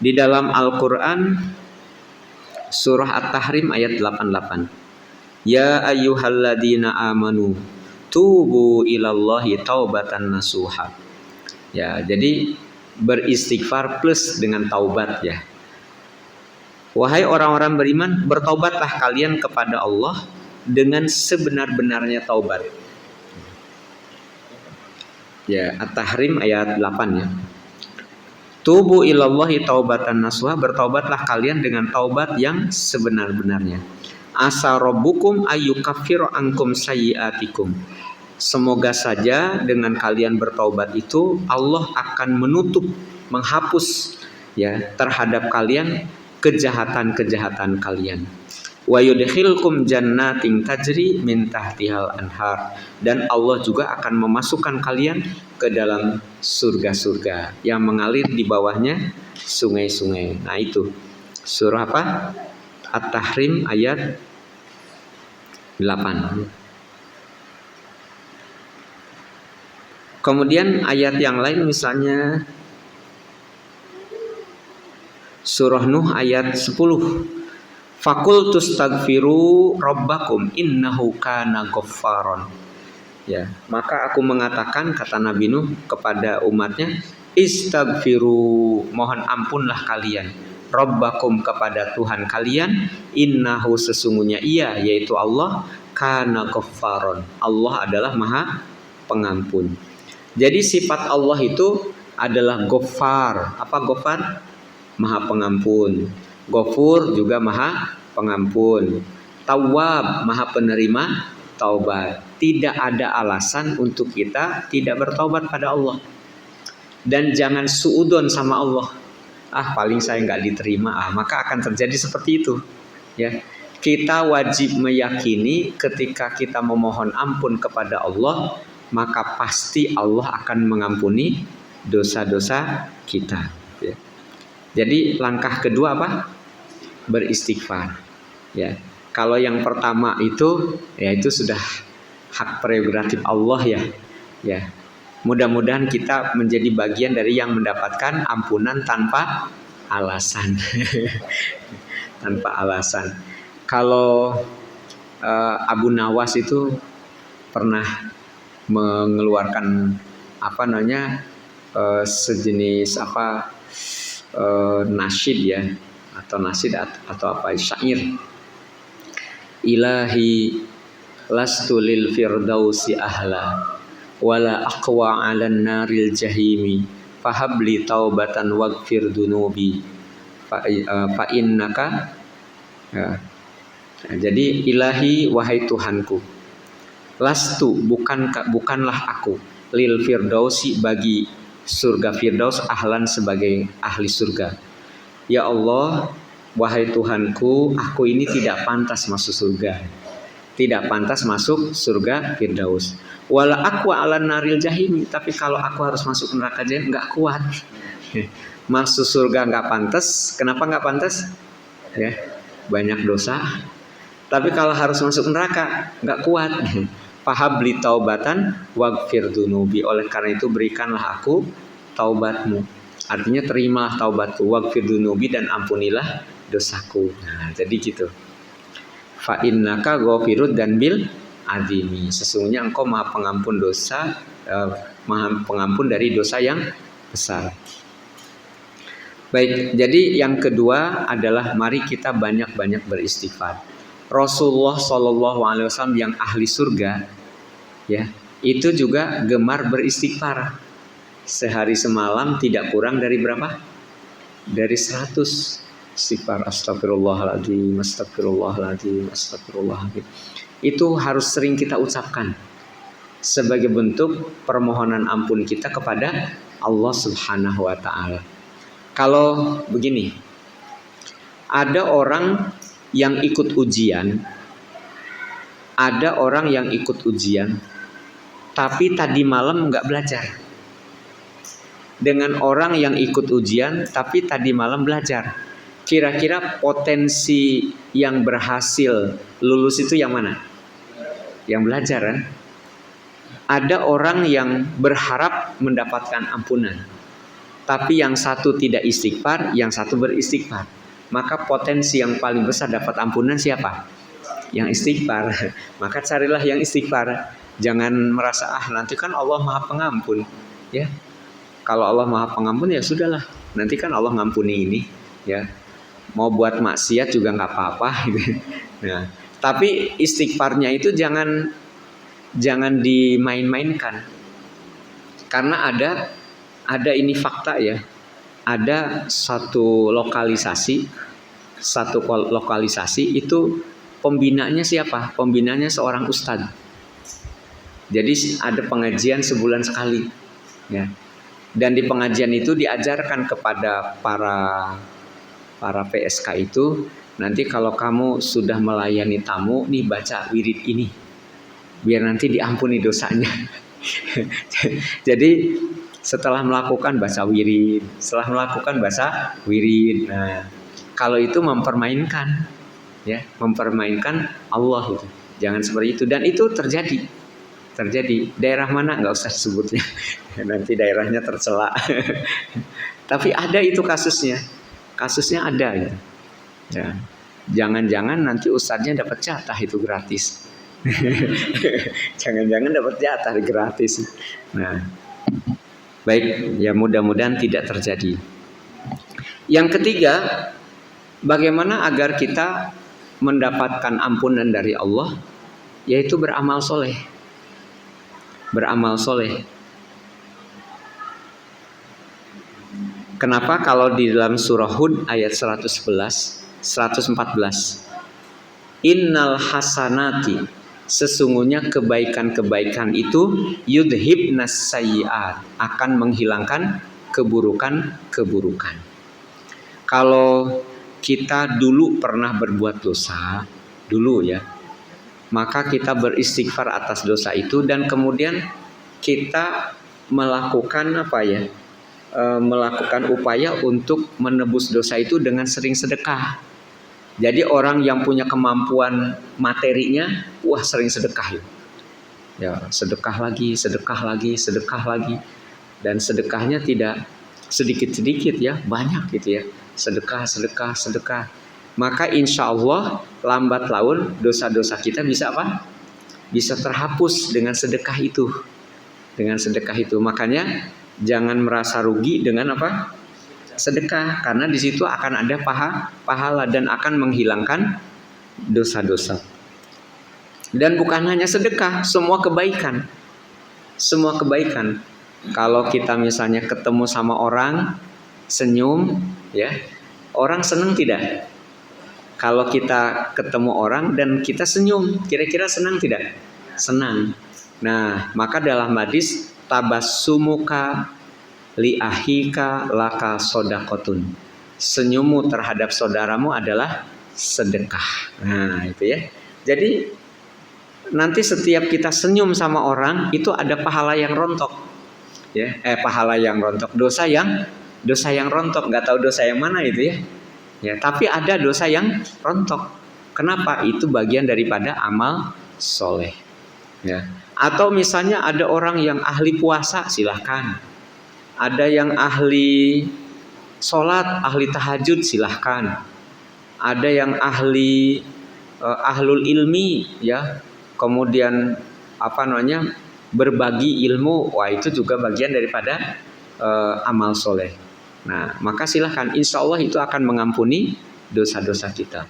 Di dalam Al-Qur'an surah At-Tahrim ayat 88. Ya ayyuhalladzina amanu tubu ilallahi taubatan nasuha. Ya, jadi beristighfar plus dengan taubat ya. Wahai orang-orang beriman, bertaubatlah kalian kepada Allah dengan sebenar-benarnya taubat. Ya, At-Tahrim ayat 8 ya. Tubu ilallahi taubatan nasuha, bertaubatlah kalian dengan taubat yang sebenar-benarnya. Asa rabbukum ayyukaffiru ankum sayyi'atikum. Semoga saja dengan kalian bertaubat itu Allah akan menutup, menghapus ya terhadap kalian kejahatan-kejahatan kalian. Wa yudkhilkum jannatin tajri min tahtihal anhar, dan Allah juga akan memasukkan kalian ke dalam surga-surga yang mengalir di bawahnya sungai-sungai. Nah, itu surah apa? At-Tahrim ayat 8. Kemudian ayat yang lain misalnya surah Nuh ayat 10. Faqul tustaghfiru rabbakum innahu kana ghaffaron. Ya, maka aku mengatakan, kata Nabi Nuh kepada umatnya, istaghfiru, mohon ampunlah kalian, rabbakum, kepada Tuhan kalian, innahu, sesungguhnya ia, yaitu Allah, kana ghaffaron, Allah adalah maha pengampun. Jadi sifat Allah itu adalah Ghaffar. Apa Ghaffar? Maha pengampun. Ghafur juga maha pengampun. Tawwab, maha penerima taubat. Tidak ada alasan untuk kita tidak bertaubat pada Allah. Dan jangan suudon sama Allah. Paling saya nggak diterima. Maka akan terjadi seperti itu. Ya, kita wajib meyakini ketika kita memohon ampun kepada Allah, maka pasti Allah akan mengampuni dosa-dosa kita. Ya. Jadi langkah kedua apa? Beristighfar. Ya. Kalau yang pertama itu, ya itu sudah hak prerogatif Allah ya. Ya. Mudah-mudahan kita menjadi bagian dari yang mendapatkan ampunan tanpa alasan. Tanpa alasan. Kalau Abu Nawas itu pernah mengeluarkan sejenis nasyid ya, atau nasyid atau syair. Ilahi lastu lil firdausi ahla wala aqwa 'alan naril jahimi fahabli taubatan waghfir dunubi fa innaka ya. Jadi ilahi, wahai Tuhanku, lastu, bukanlah aku, lil firdausi, bagi surga firdaus, ahlan, sebagai ahli surga. Ya Allah, wahai Tuhanku, aku ini tidak pantas masuk surga. Tidak pantas masuk surga firdaus. Wala aqwa 'alan naril jahim, tapi kalau aku harus masuk neraka jahim enggak kuat. Masuk surga enggak pantas. Kenapa enggak pantas? Ya, banyak dosa. Tapi kalau harus masuk neraka enggak kuat. Fahabli taubatan waghfir dunubi, oleh karena itu berikanlah aku taubatmu. Artinya terimalah taubatku, waghfir dunubi, dan ampunilah dosaku. Nah, jadi gitu. Fa innaka ghafirud dan bil adimi, sesungguhnya engkau maha pengampun dosa, maha pengampun dari dosa yang besar. Baik, jadi yang kedua adalah mari kita banyak-banyak beristighfar. Rasulullah SAW yang ahli surga, ya, itu juga gemar beristighfar. Sehari semalam tidak kurang dari berapa? Dari 100 istighfar. Astagfirullahaladzim, astagfirullahaladzim, astagfirullahaladzim. Itu harus sering kita ucapkan sebagai bentuk permohonan ampun kita kepada Allah Subhanahu wa Ta'ala. Kalau begini, ada orang yang ikut ujian, tapi tadi malam nggak belajar. Dengan orang yang ikut ujian, tapi tadi malam belajar. Kira-kira potensi yang berhasil lulus itu yang mana? Yang belajar kan? Ada orang yang berharap mendapatkan ampunan, tapi yang satu tidak istighfar, yang satu beristighfar. Maka potensi yang paling besar dapat ampunan siapa? Yang istighfar. Maka carilah yang istighfar. Jangan merasa nanti kan Allah Maha Pengampun, ya. Kalau Allah Maha Pengampun ya sudahlah. Nanti kan Allah ngampuni ini, ya. Mau buat maksiat juga nggak apa-apa. Gitu. Nah, tapi istighfarnya itu jangan dimain-mainkan. Karena ada ini fakta ya. Ada satu lokalisasi itu pembinanya siapa? Pembinanya seorang ustadz. Jadi ada pengajian sebulan sekali, ya. Dan di pengajian itu diajarkan kepada para PSK itu, nanti kalau kamu sudah melayani tamu, nih baca wirid ini, biar nanti diampuni dosanya. Jadi setelah melakukan baca wirid, Nah, kalau itu mempermainkan, ya, mempermainkan Allah itu. Jangan seperti itu. Dan itu terjadi. Daerah mana nggak usah sebutnya. Nanti daerahnya tercela. Tapi ada itu kasusnya ada gitu. Ya. Jangan-jangan nanti ustadznya dapat jatah itu gratis. Jangan-jangan dapat jatah gratis. Nah, baik, ya mudah-mudahan tidak terjadi. Yang ketiga, bagaimana agar kita mendapatkan ampunan dari Allah, yaitu beramal soleh. Kenapa? Kalau di dalam surah Hud ayat 114, Innal hasanati, sesungguhnya kebaikan-kebaikan itu yudhibnas sayyi'at, akan menghilangkan keburukan-keburukan. Kalau kita dulu pernah berbuat dosa, maka kita beristighfar atas dosa itu dan kemudian kita melakukan melakukan upaya untuk menebus dosa itu dengan sering sedekah. Jadi orang yang punya kemampuan materinya, sering sedekah ya, sedekah lagi, dan sedekahnya tidak sedikit-sedikit ya, banyak gitu ya, sedekah. Maka insya Allah lambat laun dosa-dosa kita bisa bisa terhapus dengan sedekah itu. Makanya jangan merasa rugi dengan sedekah, karena di situ akan ada pahala dan akan menghilangkan dosa-dosa. Dan bukan hanya sedekah, semua kebaikan. Kalau kita misalnya ketemu sama orang, senyum, ya, orang senang tidak? Kalau kita ketemu orang dan kita senyum, kira-kira senang tidak? Senang. Nah, maka dalam hadis tabassumuka li ahika laka sodakotun, senyummu terhadap saudaramu adalah sedekah. Nah, itu ya. Jadi nanti setiap kita senyum sama orang itu ada pahala yang rontok, ya. Dosa yang rontok, nggak tahu dosa yang mana itu ya. Ya, tapi ada dosa yang rontok. Kenapa? Itu bagian daripada amal soleh. Ya. Atau misalnya ada orang yang ahli puasa, silahkan. Ada yang ahli sholat, ahli tahajud, silahkan. Ada yang ahlul ilmi, ya. Kemudian berbagi ilmu, itu juga bagian daripada amal soleh. Nah, maka silahkan, insya Allah itu akan mengampuni dosa-dosa kita.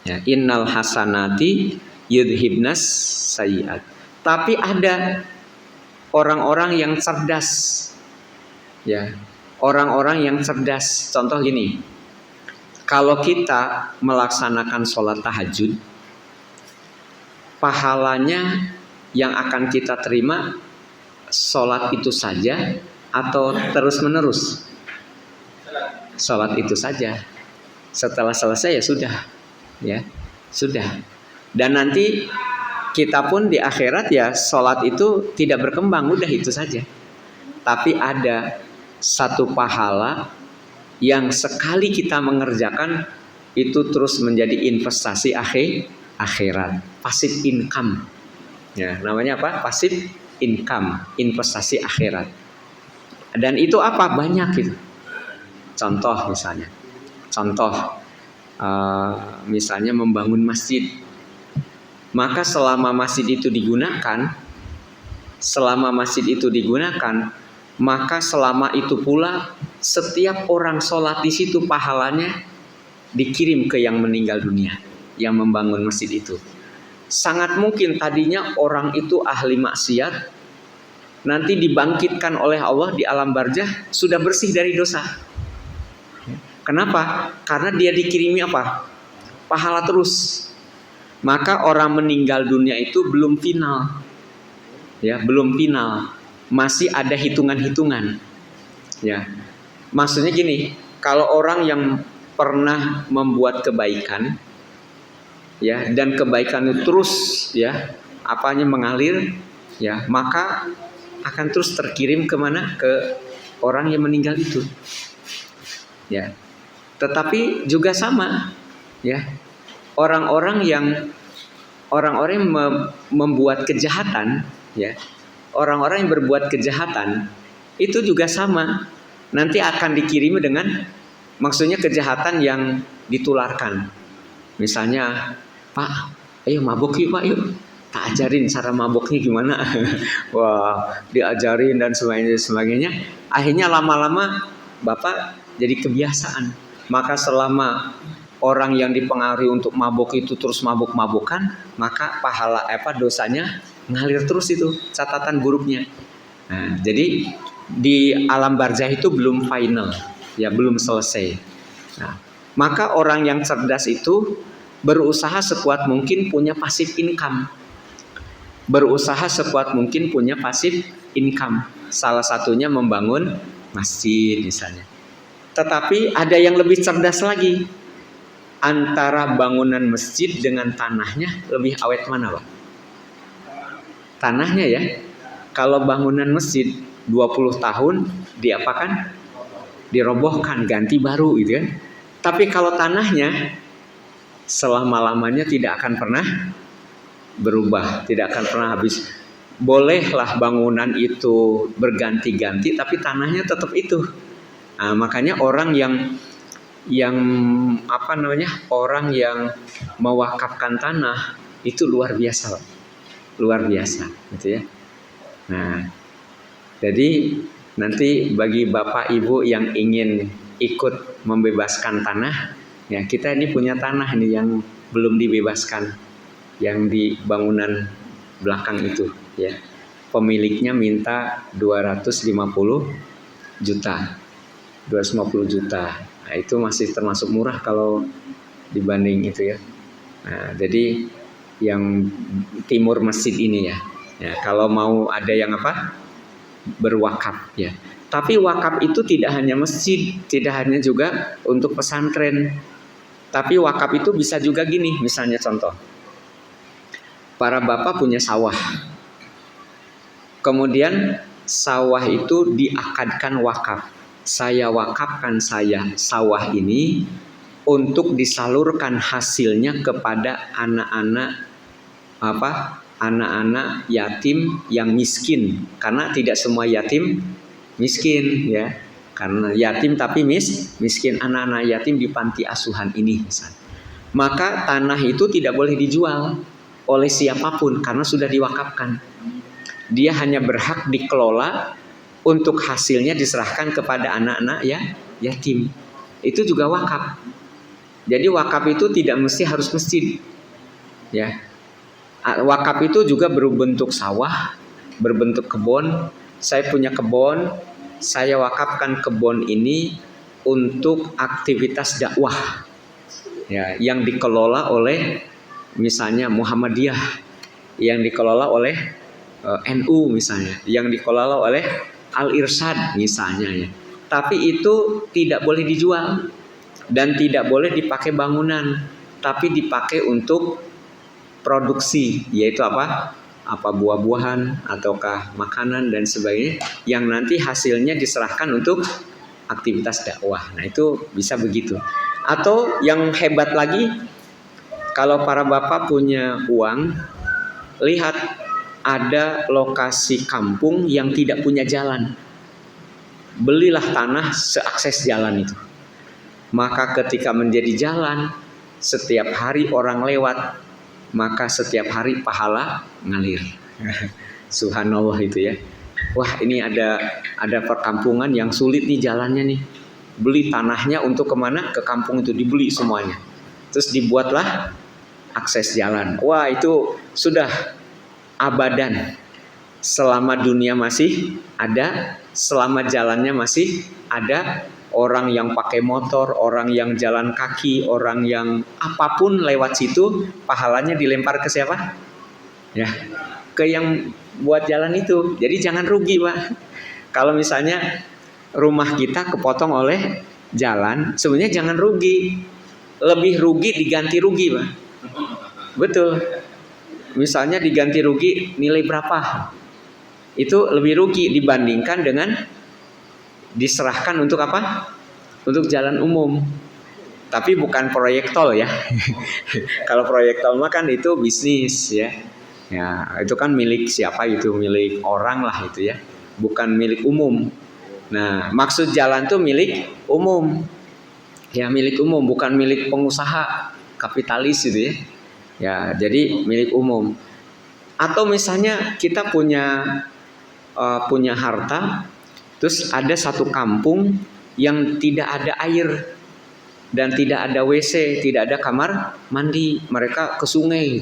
Ya, innal hasanati yudhibnas sayyi'at. Tapi ada orang-orang yang cerdas, ya, orang-orang yang cerdas. Contoh gini, kalau kita melaksanakan sholat tahajud, pahalanya yang akan kita terima sholat itu saja atau terus menerus? Sholat itu saja. Setelah selesai ya sudah. Dan nanti kita pun di akhirat ya sholat itu tidak berkembang, udah itu saja. Tapi ada satu pahala yang sekali kita mengerjakan itu terus menjadi investasi akhirat, passive income. Ya, namanya apa? Passive income, investasi akhirat. Dan itu apa? Banyak gitu. Contoh misalnya membangun masjid. Maka selama masjid itu digunakan, maka selama itu pula setiap orang sholat di situ pahalanya dikirim ke yang meninggal dunia, yang membangun masjid itu. Sangat mungkin tadinya orang itu ahli maksiat, nanti dibangkitkan oleh Allah di alam barzah sudah bersih dari dosa. Kenapa? Karena dia dikirimi apa? Pahala terus. Maka orang meninggal dunia itu belum final. Ya, belum final. Masih ada hitungan-hitungan. Ya. Maksudnya gini, kalau orang yang pernah membuat kebaikan, ya, dan kebaikan itu terus, ya, mengalir, ya, maka akan terus terkirim kemana? Ke orang yang meninggal itu. Ya. Tetapi juga sama, ya, orang-orang yang membuat kejahatan, ya, orang-orang yang berbuat kejahatan itu juga sama, nanti akan dikirimi dengan, maksudnya kejahatan yang ditularkan. Misalnya, Pak, ayo mabok yuk Pak, yuk. Tak ajarin cara maboknya gimana. Wah, diajarin dan sebagainya. Akhirnya lama-lama Bapak jadi kebiasaan. Maka selama orang yang dipengaruhi untuk mabok itu terus mabok-mabokan, maka pahala dosanya ngalir terus itu, catatan buruknya. Nah, jadi di alam barzah itu belum final, ya, belum selesai. Nah, maka orang yang cerdas itu berusaha sekuat mungkin punya passive income. Salah satunya membangun masjid misalnya. Tetapi ada yang lebih cerdas lagi. Antara bangunan masjid dengan tanahnya lebih awet mana, Pak? Tanahnya, ya. Kalau bangunan masjid 20 tahun diapakan? Dirobohkan, ganti baru gitu kan. Tapi kalau tanahnya selama-lamanya tidak akan pernah berubah, tidak akan pernah habis. Bolehlah bangunan itu berganti-ganti, tapi tanahnya tetap itu. Nah, makanya orang yang orang yang mewakafkan tanah itu luar biasa, gitu ya. Nah, jadi nanti bagi Bapak Ibu yang ingin ikut membebaskan tanah, ya, kita ini punya tanah nih yang belum dibebaskan, yang di bangunan belakang itu, ya. Pemiliknya minta 250 juta. Nah, itu masih termasuk murah kalau dibanding itu, ya. Nah, jadi yang timur masjid ini, ya. Ya, kalau mau ada yang berwakaf, ya. Tapi wakaf itu tidak hanya masjid, tidak hanya juga untuk pesantren. Tapi wakaf itu bisa juga gini, misalnya contoh. Para bapak punya sawah. Kemudian sawah itu diakadkan wakaf. Saya wakafkan sawah ini untuk disalurkan hasilnya kepada anak-anak yatim yang miskin, karena tidak semua yatim miskin, ya, karena yatim tapi miskin, anak-anak yatim di panti asuhan ini misalnya. Maka tanah itu tidak boleh dijual oleh siapapun karena sudah diwakafkan. Dia hanya berhak dikelola, untuk hasilnya diserahkan kepada anak-anak yatim. Itu juga wakaf. Jadi wakaf itu tidak mesti harus masjid, ya. Wakaf itu juga berbentuk sawah, berbentuk kebun. Saya punya kebun, saya wakafkan kebun ini untuk aktivitas dakwah, ya, yang dikelola oleh misalnya Muhammadiyah, yang dikelola oleh NU misalnya, yang dikelola oleh Al-Irsyad misalnya, ya. Tapi itu tidak boleh dijual dan tidak boleh dipakai bangunan, tapi dipakai untuk produksi, yaitu buah-buahan ataukah makanan dan sebagainya, yang nanti hasilnya diserahkan untuk aktivitas dakwah. Nah, itu bisa begitu. Atau yang hebat lagi, kalau para bapak punya uang, lihat ada lokasi kampung yang tidak punya jalan. belilah tanah seakses jalan itu. Maka ketika menjadi jalan, setiap hari orang lewat, maka setiap hari pahala ngalir. Subhanallah itu ya. Wah, ini ada perkampungan yang sulit nih jalannya nih. Beli tanahnya untuk kemana? Ke kampung itu dibeli semuanya. Terus dibuatlah akses jalan. Wah, itu sudah abadan. Selama dunia masih ada, selama jalannya masih ada, orang yang pakai motor, orang yang jalan kaki, orang yang apapun lewat situ, pahalanya dilempar ke siapa? Ya, ke yang buat jalan itu. Jadi jangan rugi, Pak. Kalau misalnya rumah kita kepotong oleh jalan, sebenarnya jangan rugi. Lebih rugi diganti rugi, Pak. Betul. Misalnya diganti rugi nilai berapa? Itu lebih rugi dibandingkan dengan diserahkan untuk apa? Untuk jalan umum. Tapi bukan proyek tol ya. Kalau proyek tol mah kan itu bisnis ya. Ya, itu kan milik siapa itu? Milik orang lah itu ya. Bukan milik umum. Nah, maksud jalan tuh milik umum. Ya, milik umum, bukan milik pengusaha kapitalis gitu ya. Ya, jadi milik umum. Atau misalnya kita punya harta, terus ada satu kampung yang tidak ada air dan tidak ada WC, tidak ada kamar mandi, mereka ke sungai.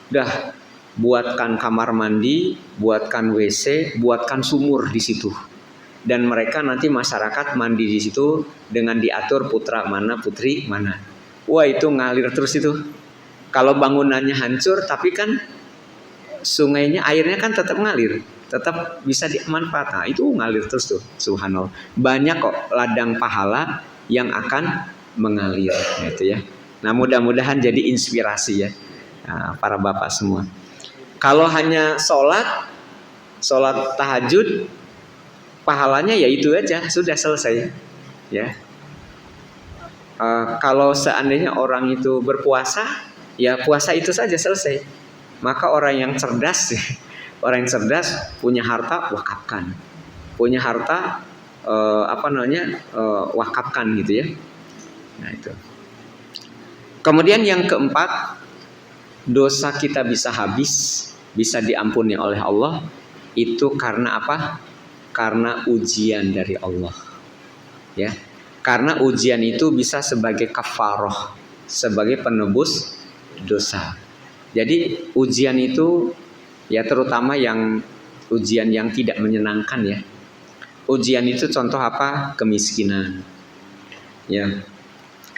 Dah, buatkan kamar mandi, buatkan WC, buatkan sumur di situ. Dan mereka nanti masyarakat mandi di situ dengan diatur putra mana, putri mana. Wah, itu ngalir terus itu. Kalau bangunannya hancur, tapi kan sungainya, airnya kan tetap ngalir, tetap bisa dimanfaatkan. Nah, itu ngalir terus tuh, subhanallah. Banyak kok ladang pahala yang akan mengalir, gitu ya. Nah, mudah-mudahan jadi inspirasi ya, nah, para bapak semua. Kalau hanya sholat tahajud, pahalanya ya itu aja, sudah selesai. Ya. Kalau seandainya orang itu berpuasa, ya puasa itu saja selesai. Maka orang yang cerdas punya harta wakafkan, punya harta wakafkan gitu ya. Nah itu. Kemudian yang keempat, dosa kita bisa habis, bisa diampuni oleh Allah itu karena apa? Karena ujian dari Allah. Ya. Karena ujian itu bisa sebagai kafaroh, sebagai penebus dosa. Jadi ujian itu ya terutama yang ujian yang tidak menyenangkan ya. Ujian itu contoh apa? Kemiskinan. Ya.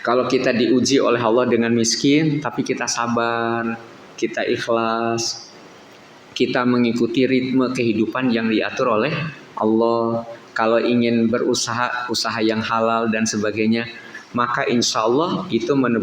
Kalau kita diuji oleh Allah dengan miskin, tapi kita sabar, kita ikhlas, kita mengikuti ritme kehidupan yang diatur oleh Allah. Kalau ingin berusaha, usaha yang halal dan sebagainya, maka insya Allah itu menebus